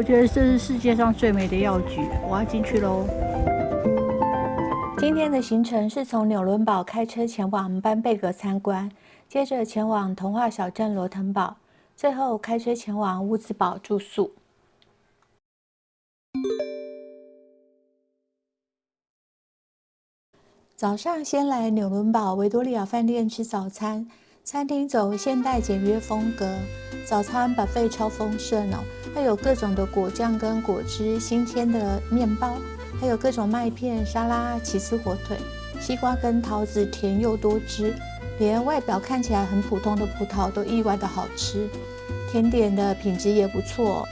覺得這是世界上最美的藥局，我要進去嘍。今天的行程是從紐倫堡開車前往班貝格參觀，接着前往童話小鎮羅騰堡，最後開車前往烏茲堡住宿。早上先來紐倫堡維多利亞飯店吃早餐，餐廳走現代簡約風格，早餐 buffet 超豐盛哦，還有各種的果醬跟果汁，新鮮的麵包，還有各種麥片、沙拉、起司火腿。西瓜跟桃子甜又多汁，連外表看起來很普通的葡萄都意外的好吃。甜點的品質也不錯，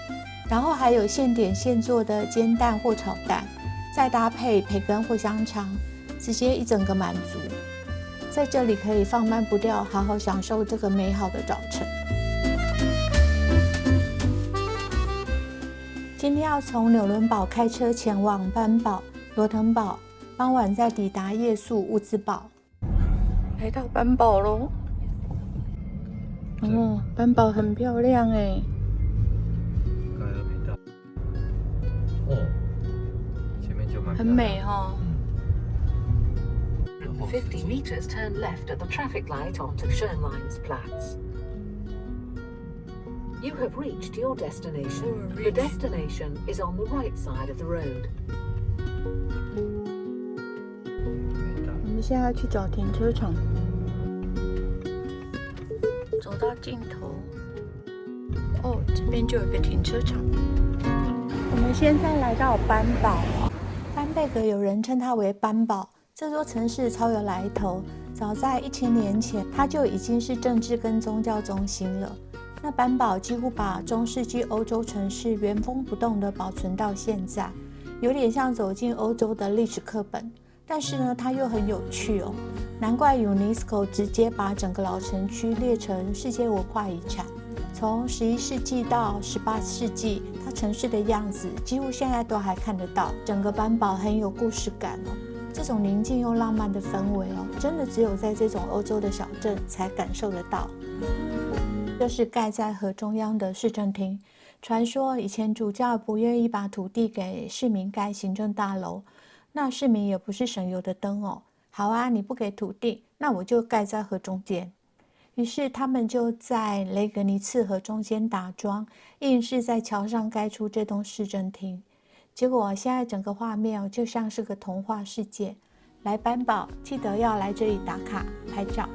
然後還有現點現做的煎蛋或炒蛋，再搭配培根或香腸，直接一整個滿足。在這裡可以放慢步調，好好享受這個美好的早晨。今天要從紐倫堡開車前往班堡、羅騰堡。傍晚再抵達夜宿烏茲堡。來到班堡嘍！哦，班堡很漂亮哎。哦，前面就蠻很美哦。50 meters, turn left at the traffic light onto Schönleinsplatz. You have reached your destination. The destination is on the right side of the road. 我们現在要去找停車場，走到盡頭，哦，這邊就有一個停車場。我們現在來到班堡，班貝格有人稱它為班堡。這座城市超有來頭，早在1000年前，它就已經是政治跟宗教中心了。那班堡幾乎把中世紀歐洲城市原封不動地保存到現在，有點像走進歐洲的歷史課本。但是呢，它又很有趣哦，難怪 UNESCO 直接把整個老城區列成世界文化遺產。從11世紀到18世紀，它城市的樣子幾乎現在都還看得到。整個班堡很有故事感哦，這種寧靜又浪漫的氛圍哦，真的只有在這種歐洲的小鎮才感受得到。這是蓋在河中央的市政廳。傳說以前主教不願意把土地給市民蓋行政大樓。那市民也不是省油的燈哦。好啊，你不給土地，那我就蓋在河中間。於是他們就在雷格尼茨河中間打樁，硬是在橋上蓋出這棟市政廳。結果現在整個畫面就像是個童話世界。來班堡，記得要來這裡打卡拍照。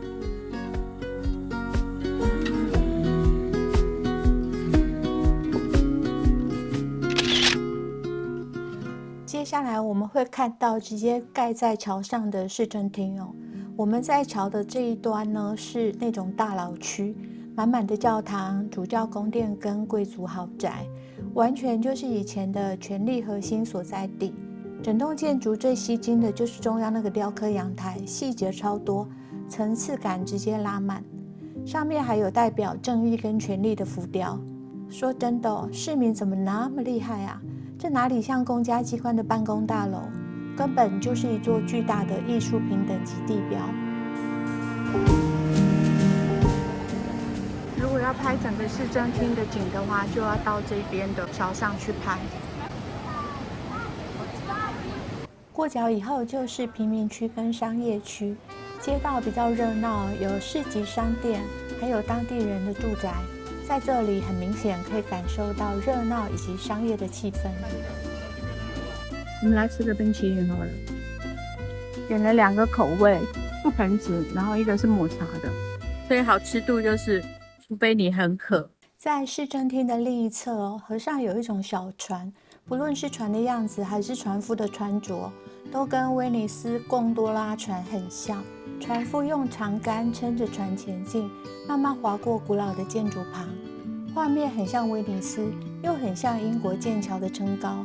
接下來我們會看到直接蓋在橋上的市政廳哦。我們在橋的這一端呢，是那種大老區，滿滿的教堂、主教宮殿跟貴族豪宅，完全就是以前的權力核心所在地。整棟建築最吸睛的就是中央那個雕刻陽台，細節超多，層次感直接拉滿。上面還有代表正義跟權力的浮雕。說真的哦，市民怎麼那麼厲害啊？這哪裡像公家機關的辦公大樓，根本就是一座巨大的藝術品等級地標。如果要拍整個市政廳的景的話，就要到這邊的橋上去拍。過橋以後就是平民區跟商業區，街道比較熱鬧，有市集商店，還有當地人的住宅。在這裡很明顯可以感受到熱鬧以及商業的氣氛。我們來吃個冰淇淋好了，點了2個口味，覆盆子，然後一個是抹茶的，所以好吃度就是，除非你很渴。在市政廳的另一側哦，河上有一種小船，不論是船的樣子還是船夫的穿着，都跟威尼斯貢多拉船很像。船夫用長桿撐着船前進，慢慢劃過古老的建築旁，畫面很像威尼斯，又很像英國劍橋的稱高。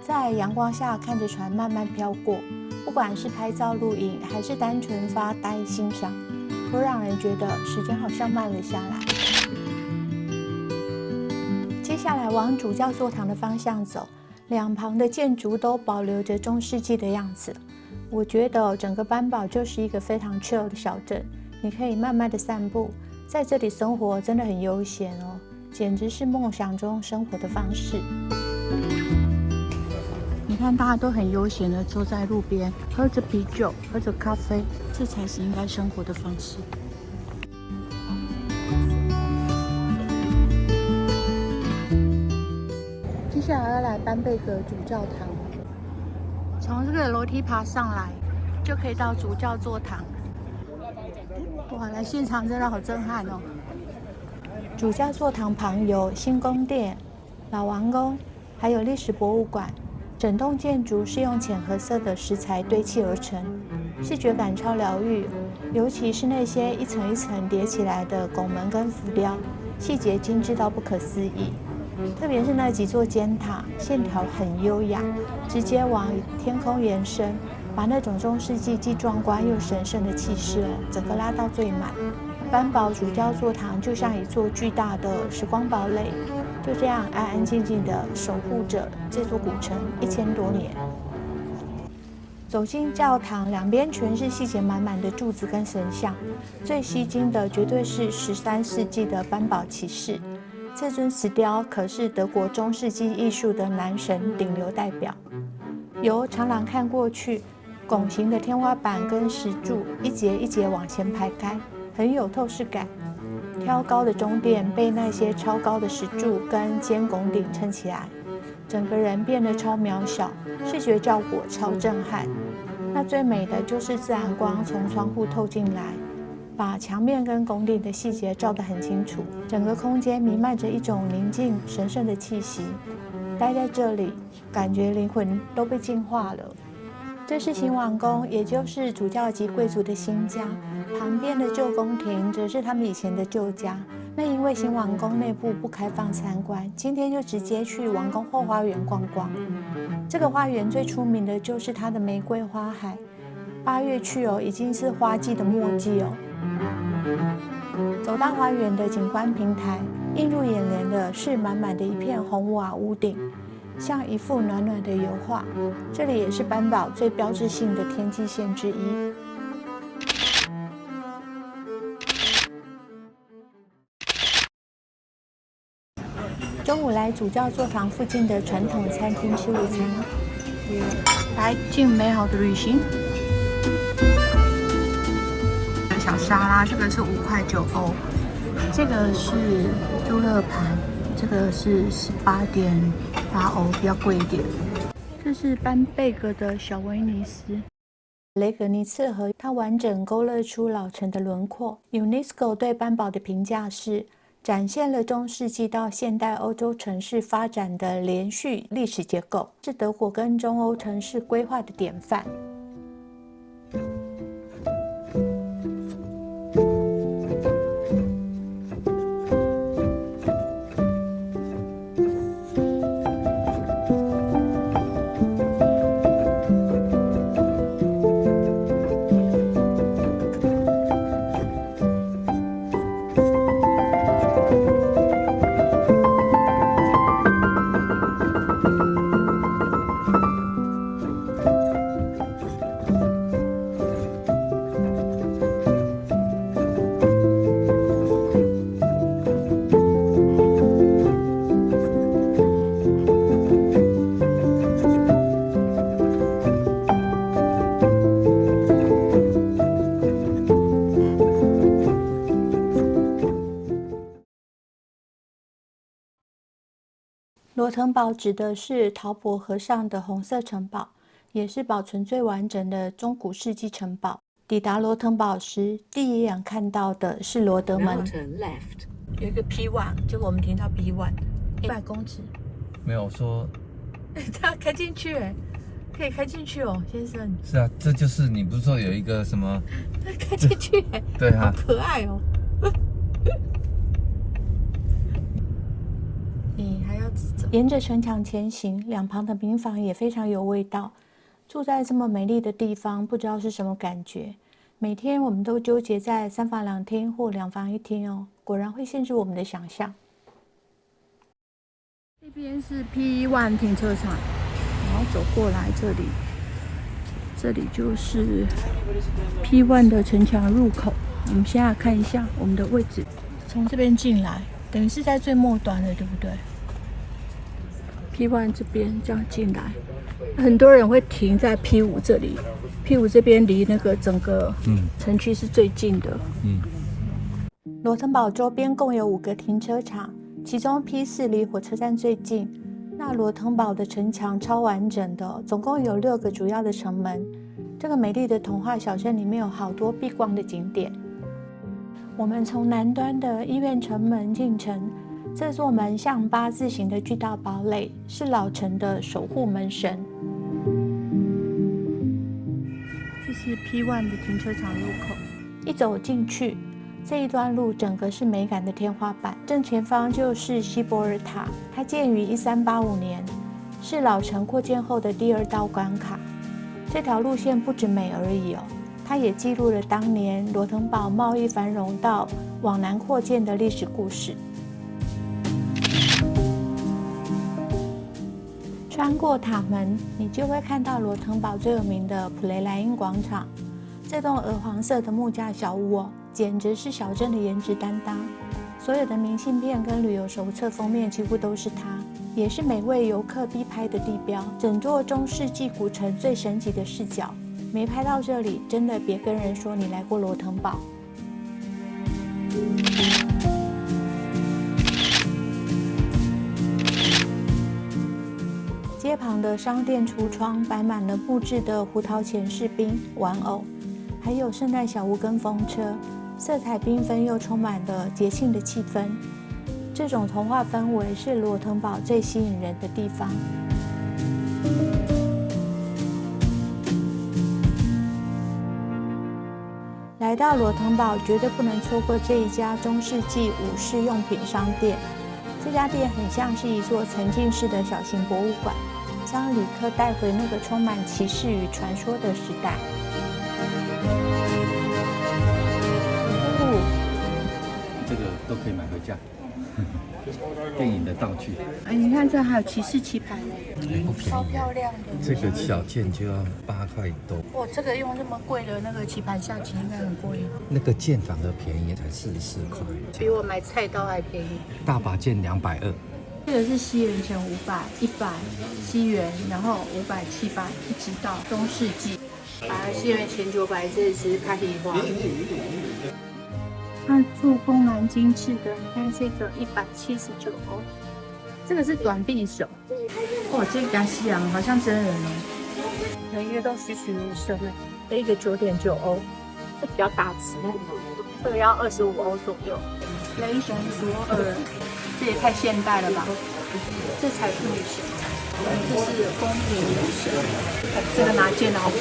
在陽光下看着船慢慢飄過，不管是拍照錄影，還是單純發呆欣賞，都讓人覺得時間好像慢了下來。接下來往主教座堂的方向走，兩旁的建築都保留着中世紀的樣子。我覺得整個班堡就是一個非常 chill 的小鎮，你可以慢慢的散步，在這裡生活真的很悠閒哦，簡直是夢想中生活的方式。你看，大家都很悠閒的坐在路邊，喝着啤酒，喝着咖啡，這才是應該生活的方式。接下來要來班貝格主教堂，從這個樓梯爬上來，就可以到主教座堂。哇，來現場真的好震撼哦！主教座堂旁有新宮殿、老王宮，還有歷史博物館。整棟建築是用淺褐色的石材堆砌而成，視覺感超療癒。尤其是那些一層一層疊起來的拱門跟浮雕，細節精緻到不可思議。特別是那幾座尖塔，線條很優雅，直接往天空延伸，把那種中世紀既壯觀又神聖的氣勢整個拉到最滿。班堡主教座堂就像一座巨大的時光堡壘，就這樣安安靜靜地守護着這座古城1000多年。走進教堂，兩邊全是細節滿滿的柱子跟神像，最吸睛的絕對是13世紀的班堡騎士。這尊石雕可是德國中世紀藝術的男神頂流代表。由長廊看過去，拱形的天花板跟石柱一節一節往前排開，很有透視感。挑高的中殿被那些超高的石柱跟尖拱頂撐起來，整個人變得超渺小，視覺效果超震撼。那最美的就是自然光從窗戶透進來，把牆面跟拱頂的細節照得很清楚，整個空間彌漫着一種寧靜神聖的氣息。待在這裡，感覺靈魂都被淨化了。這是新王宮，也就是主教級貴族的新家。旁邊的舊宮廷則是他們以前的舊家。那因為新王宮內部不開放參觀，今天就直接去王宮後花園逛逛。這個花園最出名的就是它的玫瑰花海。8月去已經是花季的末季哦。走到花園的景觀平台，映入眼簾的是滿滿的一片紅瓦屋頂，像一幅暖暖的油畫。這裡也是班堡最標誌性的天際線之一。中午來主教座堂附近的傳統餐廳吃午餐，來盡美好的旅行。小沙拉，這個是5塊9歐，這個是豬肋盤，這個是18.8歐，比較貴一點。這是班貝格的小威尼斯。雷格尼茨河，它完整勾勒出老城的輪廓。UNESCO 對班堡的評價是，展現了中世紀到現代歐洲城市發展的連續歷史結構，是德國跟中歐城市規劃的典範。羅騰堡指的是陶伯河上的紅色城堡，也是保存最完整的中古世紀城堡。抵達羅騰堡時，第一眼看到的是羅德門，有一個 P1， 結果我們停到 P1，100公尺。沒有說，它開進去哎，可以開進去哦，先生。是啊，這就是你不是說有一個什麼？開進去哎，對啊，好可愛哦。你還要走，沿着城牆前行，兩旁的民房也非常有味道。住在这麼美麗的地方，不知道是什麼感覺。每天我們都糾結在3房2廳或2房1廳哦，果然會限制我們的想象。這邊是 P1 停車場，然後走過來這裡，這裡就是 P1 的城牆入口。我們現在看一下我們的位置，從這邊進來。等於是在最末端的，對不對？ P1 這邊這樣進來，很多人會停在 P5 這裡。P5這邊離那個整個城區是最近的。羅騰堡周邊共有5個停車場，其中 P4 離火車站最近。那羅騰堡的城牆超完整的，總共有6個主要的城門。這個美麗的童話小鎮裡面有好多必逛的景點。我們從南端的醫院城門進城，這座門像8字形的巨大堡壘，是老城的守護門神。這是 P1 的停車場入口，一走進去，這一段路整個是美感的天花板。正前方就是希伯爾塔，它建於1385年，是老城擴建後的第2道關卡。這條路線不止美而已哦，它也記錄了當年羅騰堡貿易繁榮到往南擴建的歷史故事。穿過塔門，你就會看到羅騰堡最有名的普雷萊茵廣場。這棟鵝黃色的木架小屋哦，簡直是小鎮的顏值擔當。所有的明信片跟旅遊手冊封面幾乎都是它，也是每位遊客必拍的地標。整座中世紀古城最神奇的視角，沒拍到這裡，真的別跟人說你來過羅騰堡。街旁的商店櫥窗擺滿了木質的胡桃鉗士兵玩偶，還有聖誕小屋跟風車，色彩繽紛又充滿了節慶的氣氛。這種童話氛圍是羅騰堡最吸引人的地方。來到羅騰堡，絕對不能錯過這一家中世紀武士用品商店。這家店很像是一座沉浸式的小型博物館，將旅客帶回那個充滿騎士與傳說的時代。這個都可以買回家。電影的道具。哎，你看這還有騎士棋盤嘞，不便宜，超漂亮的。這個小件就要8塊多。哇，這個用那麼貴的那個棋盤下棋應該很貴。那個件反而便宜，才44塊，比我買菜刀還便宜。大把件220。這個是西元前500、100西元，然後500、700，一直到中世紀。西元前900，這是開始花。它做工蠻精緻的，你看這個179歐，這個是短臂手。哦，這個加西洋好像真人哦，人月都栩栩如生哎。這一個9.9歐，這比較大只，這個要25歐左右。雷神索爾，這也太現代了吧？這才是女神，這是公平女神，這個拿劍好酷。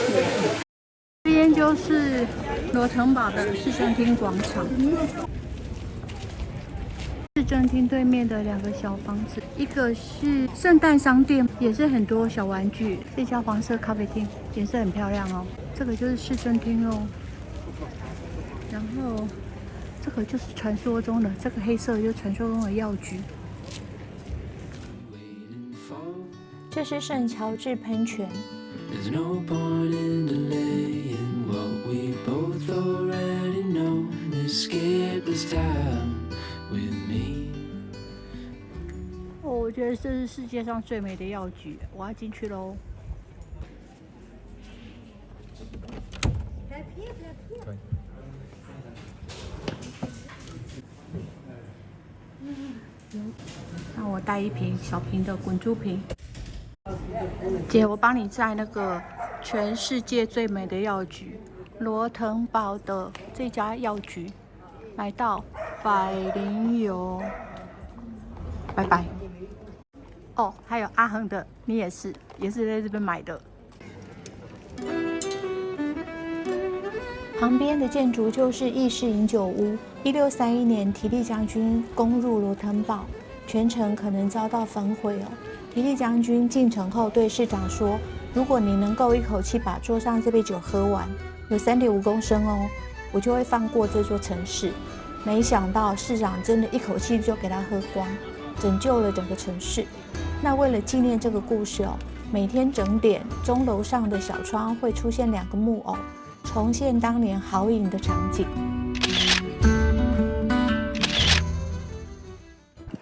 這邊就是羅騰堡的市政廳廣場。市政廳對面的2個小房子，一個是聖誕商店，也是很多小玩具。這家黃色咖啡廳顏色很漂亮哦。這個就是市政廳哦。然後這個就是傳說中的這個黑色，就是傳說中的藥局。這是聖喬治噴泉。There's no point in delaying what we both already know. Escape this time with me. 我覺得這是世界上最美的藥局，我要進去嘍。那我带一瓶小瓶的滚珠瓶。姐，我幫你在那個全世界最美的藥局羅騰堡的這家藥局買到百靈油，拜拜。哦，還有阿恆的，你也是在這邊買的。旁邊的建築就是義士飲酒屋。1631年，提利將軍攻入羅騰堡，全城可能遭到焚毀哦。提利將軍進城後對市長說：“如果你能夠一口氣把桌上這杯酒喝完，有3.5公升哦，我就會放過這座城市。”沒想到市長真的一口氣就給他喝光，拯救了整個城市。那為了紀念這個故事哦，每天整點鐘樓上的小窗會出現2個木偶，重現當年豪飲的場景。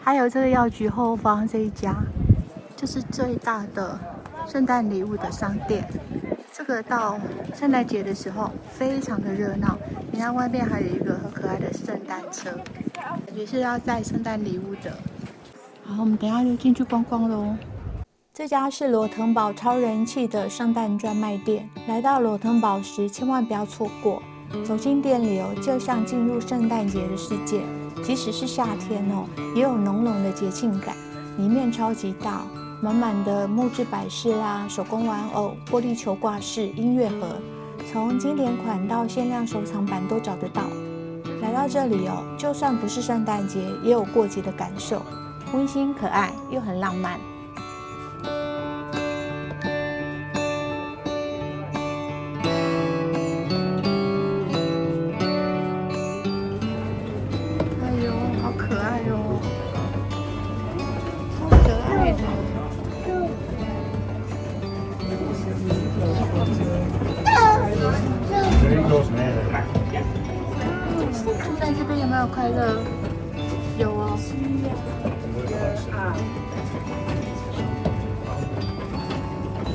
還有這個藥局後方這一家。這是最大的聖誕禮物的商店。這個到聖誕節的時候非常的熱鬧，你看外面還有一個很可愛的聖誕車，感覺是要載聖誕禮物的。好，我們等一下就進去逛逛嘍。這家是羅騰堡超人氣的聖誕專賣店，來到羅騰堡時千萬不要錯過。走進店裡哦，就像進入聖誕節的世界，即使是夏天哦，也有濃濃的節慶感。裡面超級大，滿滿的木質擺飾啦、手工玩偶、玻璃球掛飾、音樂盒，從經典款到限量收藏版都找得到。來到這裡哦，就算不是聖誕節，也有過節的感受，溫馨可愛又很浪漫。住在這邊有沒有快樂？有哦。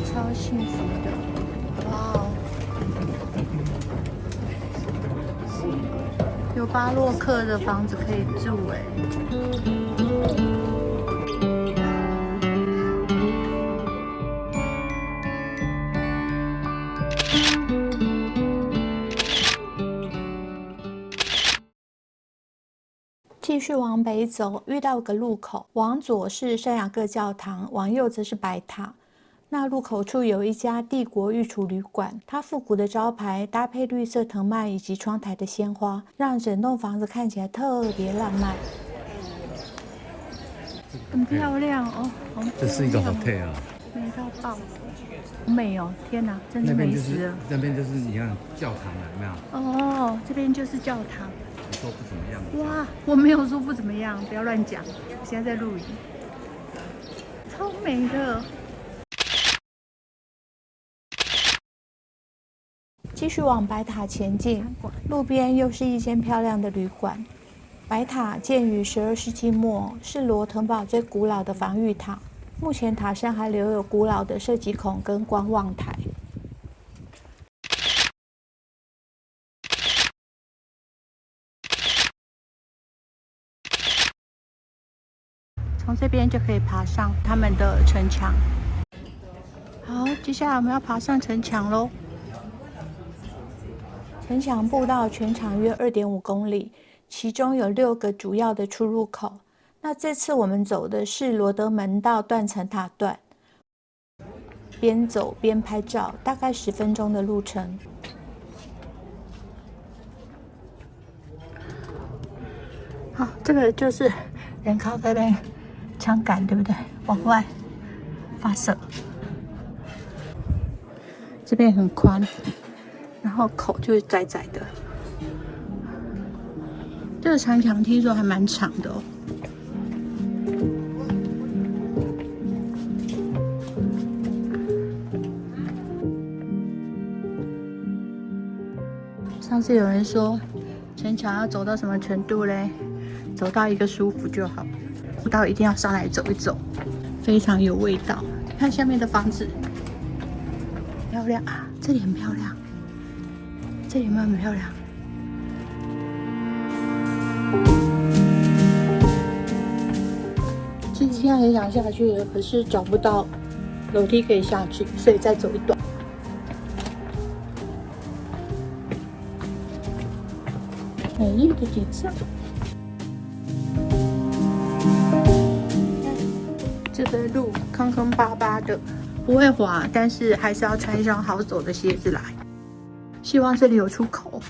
超幸福的，哇哦！有巴洛克的房子可以住哎。繼續往北走，遇到個路口，往左是聖雅各教堂，往右則是白塔。那路口處有一家帝國御廚旅館，它復古的招牌搭配綠色藤蔓以及窗台的鮮花，讓整棟房子看起來特別浪漫，很漂亮哦。這是一個 hotel 啊，美到爆，好美哦！天哪，真的美死了。那邊就是你看教堂了，有没有？哦，這邊就是教堂。你說不怎麼樣？哇，我沒有說不怎麼樣，不要亂講。我現在在錄影，超美的。繼續往白塔前進，路邊又是一間漂亮的旅館。白塔建於12世紀末，是羅騰堡最古老的防禦塔。目前塔身還留有古老的射擊孔跟觀望台。從這邊就可以爬上他們的城牆。好，接下來我們要爬上城牆嘍。城牆步道全長約2.5公里，其中有6個主要的出入口。那這次我們走的是羅德門到斷層塔段，邊走邊拍照，大概10分鐘的路程。好，這個就是人靠這邊槍桿，對不對？往外發射，這邊很寬。然後口就是窄窄的，這個城牆聽說還蠻長的哦。上次有人說城牆要走到什麼程度嘞？走到一個舒服就好，步道一定要上來走一走，非常有味道。看下面的房子，漂亮啊，這裡很漂亮。這裡有沒有很漂亮？其實現在很想下去了，可是找不到樓梯可以下去，所以再走一段。美麗的景色。這個路坑坑巴巴的，不會滑，但是還是要穿上好走的鞋子來。希望這裡有出口。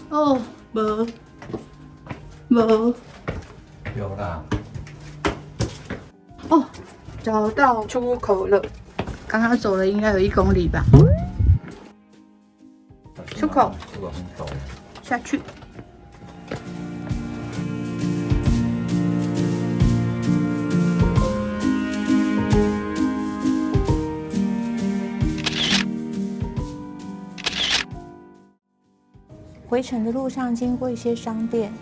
哦，沒，有啦。哦，找到出口了。剛剛走了應該有1公里吧。出口。出口很陡。下去。回程的路上經過一些商店，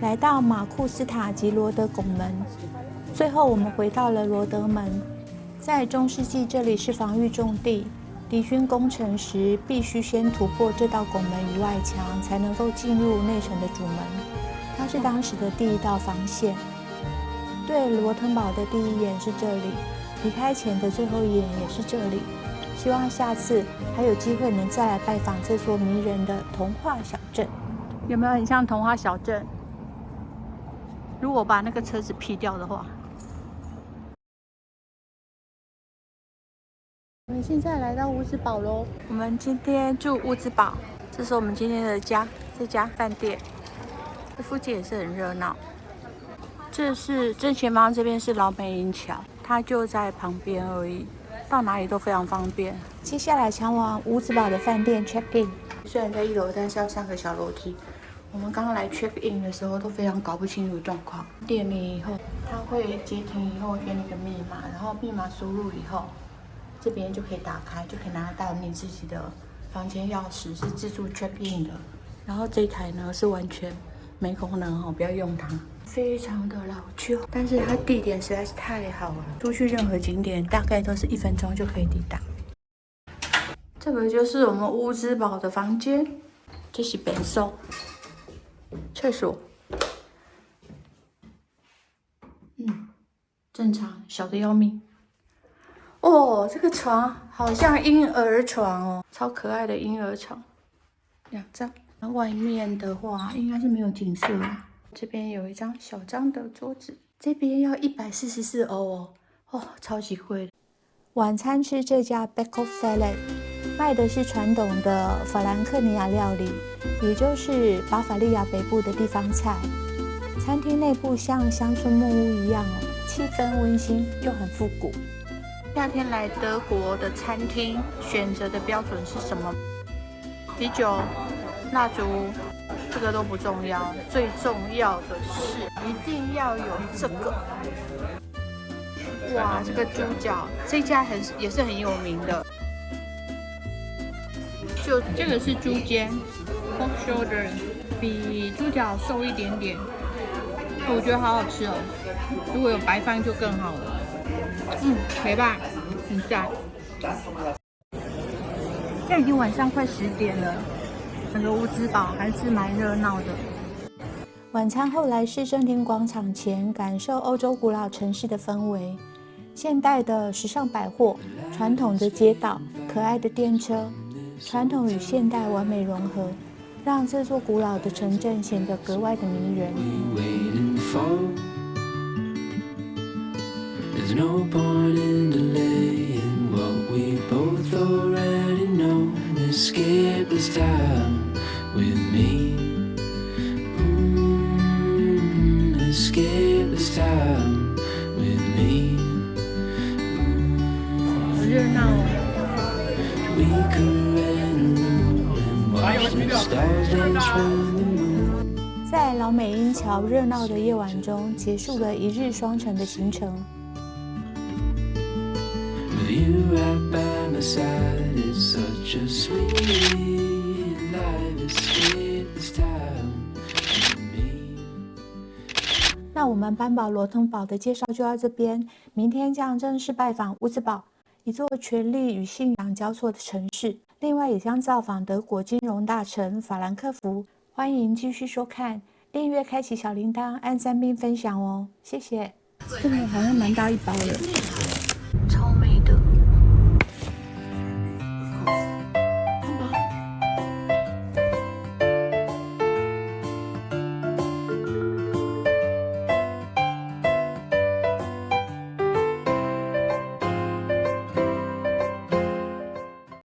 來到馬庫斯塔及羅德拱門，最後我們回到了羅德門。在中世紀，這裡是防禦重地，敵軍攻城時必須先突破這道拱門與外牆，才能夠進入內城的主門。它是當時的第一道防線。對羅騰堡的第一眼是這裡，離開前的最後一眼也是這裡。希望下次還有機會能再來拜訪這座迷人的童話小鎮。有沒有很像童話小鎮？如果把那個車子劈掉的話。我們現在來到烏茲堡嘍。我們今天住烏茲堡，這是我們今天的家，這家飯店。這附近也是很熱鬧。這是正前方這邊是老美英橋，它就在旁邊而已，到哪裡都非常方便。接下來前往烏茲堡的飯店 check in。雖然在1樓，但是要上個小樓梯。我們剛剛來 check in 的時候都非常搞不清楚狀況。點名以後，他會接聽以後給你個密碼，然後密碼輸入以後，這邊就可以打開，就可以拿到你自己的房間鑰匙，是自助 check in 的。然後這一台呢是完全沒功能哦，不要用它，非常的老舊，但是它地點實在是太好了，出去任何景點大概都是1分鐘就可以抵達。這個就是我們烏茲堡的房間，這是便所、廁所，正常，小的要命。哦，這個床好像嬰兒床哦，超可愛的嬰兒床，2張。外面的話應該是沒有景色了。這邊有一張小張的桌子，這邊要144歐哦，超級貴的。晚餐吃這家 Becco Felle， 賣的是傳統的法蘭克尼亞料理，也就是巴伐利亞北部的地方菜。餐廳內部像鄉村木屋一樣哦，氣氛溫馨又很復古。夏天來德國的餐廳選擇的標準是什麼？啤酒、蠟燭，這個都不重要，最重要的是一定要有這個。哇，這個豬腳，這家也是很有名的。就這個是豬肩 （pork shoulder）， 比豬腳瘦一點點，我覺得好好吃哦。如果有白飯就更好了。沒辦法，很讚。現在已經晚上快10點了。整個烏茲堡還是蠻熱鬧的。晚餐後來市政廳廣場前，感受歐洲古老城市的氛圍。現代的時尚百貨，傳統的街道，可愛的電車，傳統與現代完美融合，讓這座古老的城鎮顯得格外的迷人。There's no point in delaying what we both already know. Escape this time with me. Escape this time with me. 好熱鬧哦。We could rent a room and watch the stars dance round the moon. 在老美英橋熱鬧的夜晚中，結束了1日雙城的行程。You right by my side, it's such a sweet life escape this time with me. 那我們班堡羅騰堡的介紹就到這邊，明天將正式拜訪烏茲堡，一座權力與信仰交錯的城市。另外也將造訪德國金融大城法蘭克福。歡迎繼續收看，訂閱、開啟小鈴鐺、按讚並分享哦，謝謝。這個好像蠻大一包的。